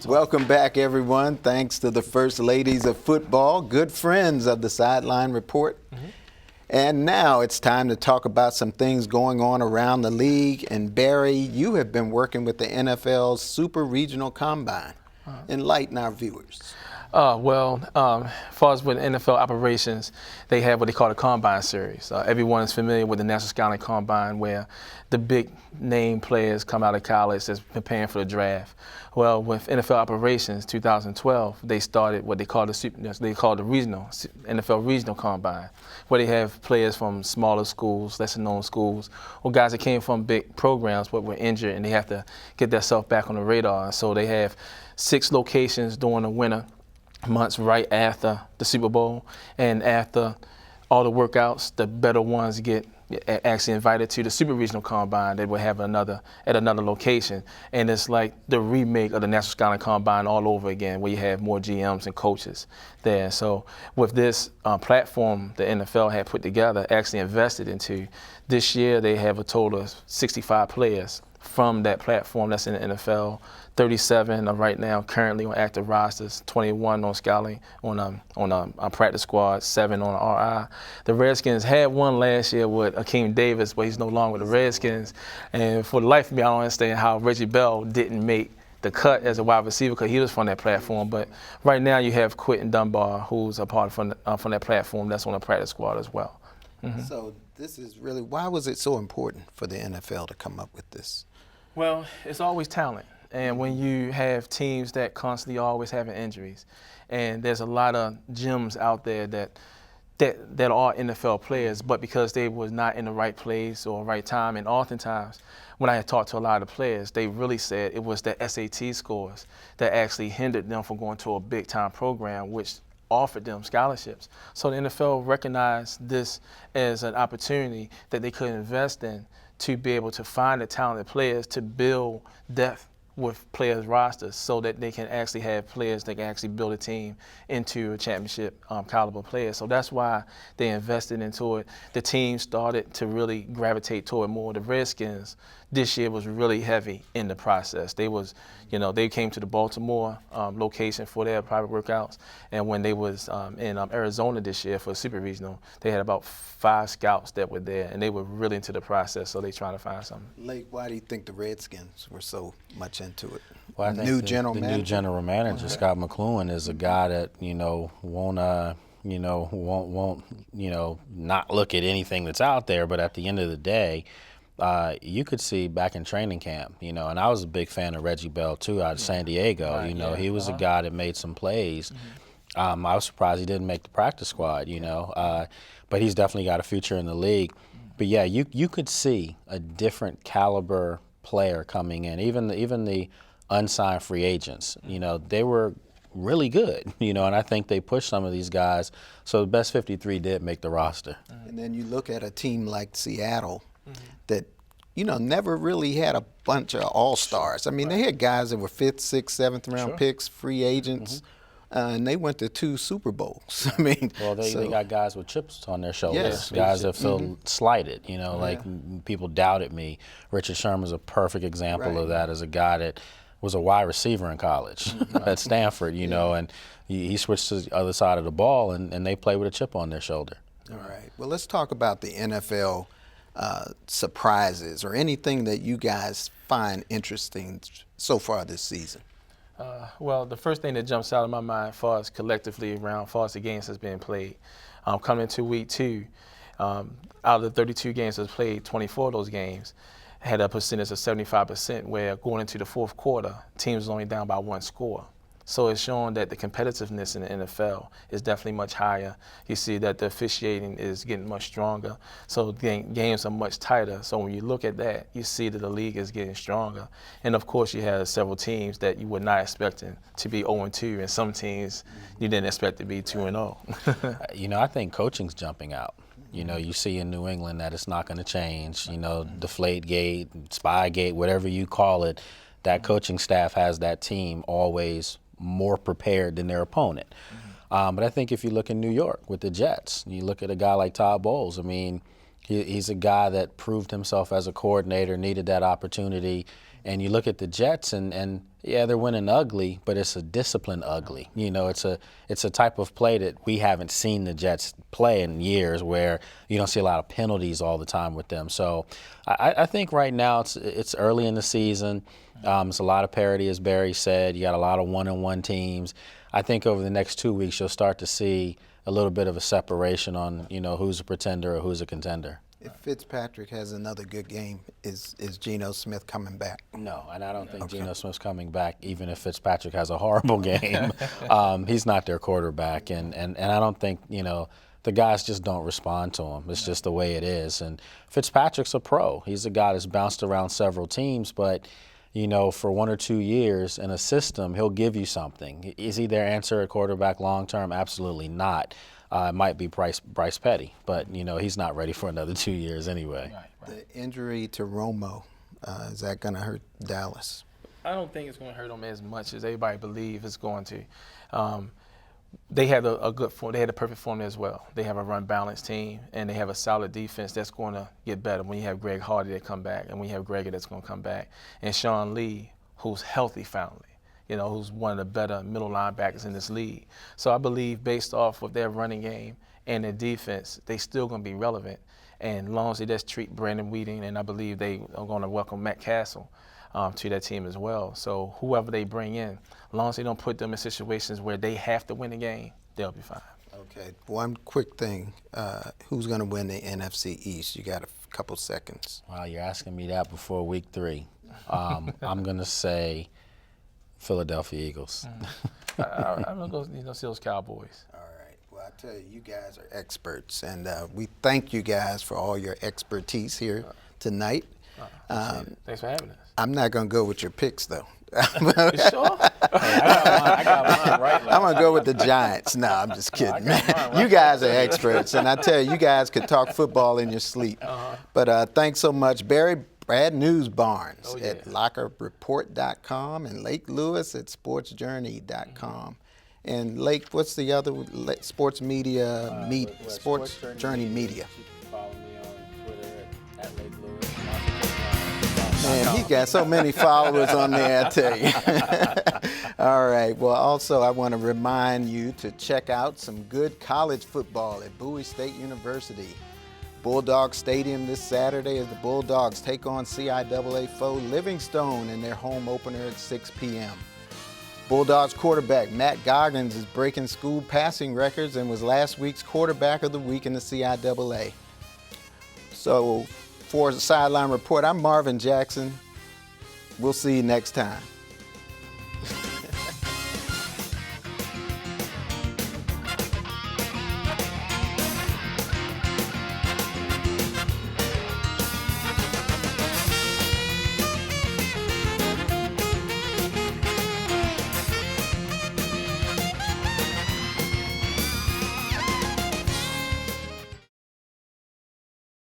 Welcome back, everyone. Thanks to the First Ladies of Football, good friends of the Sideline Report. And now it's time to talk about some things going on around the league. And Barry, you have been working with the NFL's Super Regional Combine. Enlighten our viewers. As far as with NFL operations, they have what they call the Combine Series. Everyone is familiar with the National Scouting Combine, where the big name players come out of college that's preparing for the draft. Well, with NFL operations, 2012, they started what they call the regional NFL Regional Combine, where they have players from smaller schools, lesser known schools, or guys that came from big programs but were injured and they have to get themselves back on the radar. So they have 6 locations during the winter months right after the Super Bowl, and after all the workouts, the better ones get actually invited to the Super Regional Combine. They will have at another location, and it's like the remake of the National Scouting Combine all over again, where you have more GMs and coaches there. So with this platform the NFL had put together, actually invested into, this year they have a total of 65 players from that platform that's in the NFL. 37 are right now currently on active rosters, 21 on scouting, on practice squad, 7 on RI. The Redskins had one last year with Akeem Davis, but he's no longer with the Redskins. And for the life of me, I don't understand how Reggie Bell didn't make the cut as a wide receiver, because he was from that platform. But right now you have Quentin Dunbar, who's a part from that platform, that's on the practice squad as well. So this is really, why was it so important for the NFL to come up with this? Well, it's always talent. And when you have teams that constantly always having injuries, and there's a lot of gems out there that are NFL players, but because they was not in the right place or right time, and oftentimes when I had talked to a lot of the players, they really said it was the SAT scores that actually hindered them from going to a big time program, which offered them scholarships. So the NFL recognized this as an opportunity that they could invest in to be able to find the talented players to build depth with players' rosters, so that they can actually have players that can actually build a team into a championship caliber player. So that's why they invested into it. The team started to really gravitate toward more. The Redskins this year was really heavy in the process. They came to the Baltimore location for their private workouts, and when they was in Arizona this year for Super Regional, they had about 5 scouts that were there, and they were really into the process, so they trying to find something. Lake, why do you think the Redskins were so much into it? Well, I think the new general manager, Scott McLuhan, is a guy that won't not look at anything that's out there, but at the end of the day, you could see back in training camp, and I was a big fan of Reggie Bell too, out of San Diego. He was a guy that made some plays. I was surprised he didn't make the practice squad, but he's definitely got a future in the league. But yeah, you could see a different caliber player coming in. Even the unsigned free agents, they were really good, and I think they pushed some of these guys. So the best 53 did make the roster. And then you look at a team like Seattle that, never really had a bunch of all-stars. I mean, they had guys that were 5th, 6th, 7th round picks, free agents, and they went to 2 Super Bowls. I mean, they got guys with chips on their shoulders, yes, guys that feel slighted. Like people doubted me. Richard Sherman's a perfect example of that, as a guy that was a wide receiver in college at Stanford, and he switched to the other side of the ball, and they play with a chip on their shoulder. All right. Well, let's talk about the NFL surprises or anything that you guys find interesting so far this season. Well, the first thing that jumps out of my mind, as far as collectively around, as far as the games that's been played, coming into week 2, out of the 32 games that's played, 24 of those games had a percentage of 75%, where going into the 4th quarter, teams was only down by 1 score. So it's showing that the competitiveness in the NFL is definitely much higher. You see that the officiating is getting much stronger. So the games are much tighter. So when you look at that, you see that the league is getting stronger. And of course, you have several teams that you were not expecting to be 0-2, and some teams you didn't expect to be 2-0. I think coaching's jumping out. You see in New England that it's not going to change. Deflategate, Spygate, whatever you call it, that coaching staff has that team always more prepared than their opponent. But I think if you look in New York with the Jets, you look at a guy like Todd Bowles, I mean, he's a guy that proved himself as a coordinator, needed that opportunity, And you look at the Jets, and yeah, they're winning ugly, but it's a disciplined ugly. You know, it's a type of play that we haven't seen the Jets play in years, where you don't see a lot of penalties all the time with them. So I think right now it's early in the season. It's a lot of parity, as Barry said. You got a lot of one-on-one teams. I think over the next 2 weeks you'll start to see a little bit of a separation on, you know, who's a pretender or who's a contender. If Fitzpatrick has another good game, is Geno Smith coming back? No, and I don't think Geno Smith's coming back, even if Fitzpatrick has a horrible game. He's not their quarterback, and I don't think, you know, the guys just don't respond to him. It's just the way it is. And Fitzpatrick's a pro. He's a guy that's bounced around several teams, but, you know, for 1 or 2 years in a system, he'll give you something. Is he their answer at quarterback long term? Absolutely not. It might be Bryce Petty, but, you know, he's not ready for another 2 years anyway. Right. The injury to Romo, is that going to hurt Dallas? I don't think it's going to hurt them as much as everybody believes it's going to. They had a good form. They had a perfect formula as well. They have a run-balanced team, and they have a solid defense that's going to get better when you have Greg Hardy that come back, and when you have Gregor that's going to come back, and Sean Lee, who's healthy finally. You know, who's one of the better middle linebackers in this league. So I believe based off of their running game and their defense, they still going to be relevant. And as long as they just treat Brandon Weeding, and I believe they are going to welcome Matt Castle to that team as well. So whoever they bring in, as long as they don't put them in situations where they have to win the game, they'll be fine. Okay, one quick thing. Who's going to win the NFC East? You got a couple seconds. Wow, you're asking me that before week 3. I'm going to say Philadelphia Eagles. I'm going to go see those Cowboys. All right. Well, I tell you, you guys are experts, and we thank you guys for all your expertise here tonight. Thanks for having us. I'm not going to go with your picks, though. You sure? I got mine right. I'm going to go with the Giants. No, I'm just kidding. You guys are experts, and I tell you, you guys could talk football in your sleep. But thanks so much, Barry. Brad News Barnes at lockerreport.com and Lake Lewis at sportsjourney.com. And Lake, what's the other sports media, Sports Journey Media? You can follow me on Twitter at Lake Lewis. Man, he got so many followers on there, I tell you. All right. Well, also, I want to remind you to check out some good college football at Bowie State University. Bulldog Stadium this Saturday as the Bulldogs take on CIAA foe Livingstone in their home opener at 6 p.m. Bulldogs quarterback Matt Goggins is breaking school passing records and was last week's quarterback of the week in the CIAA. So for the Sideline Report, I'm Marvin Jackson. We'll see you next time.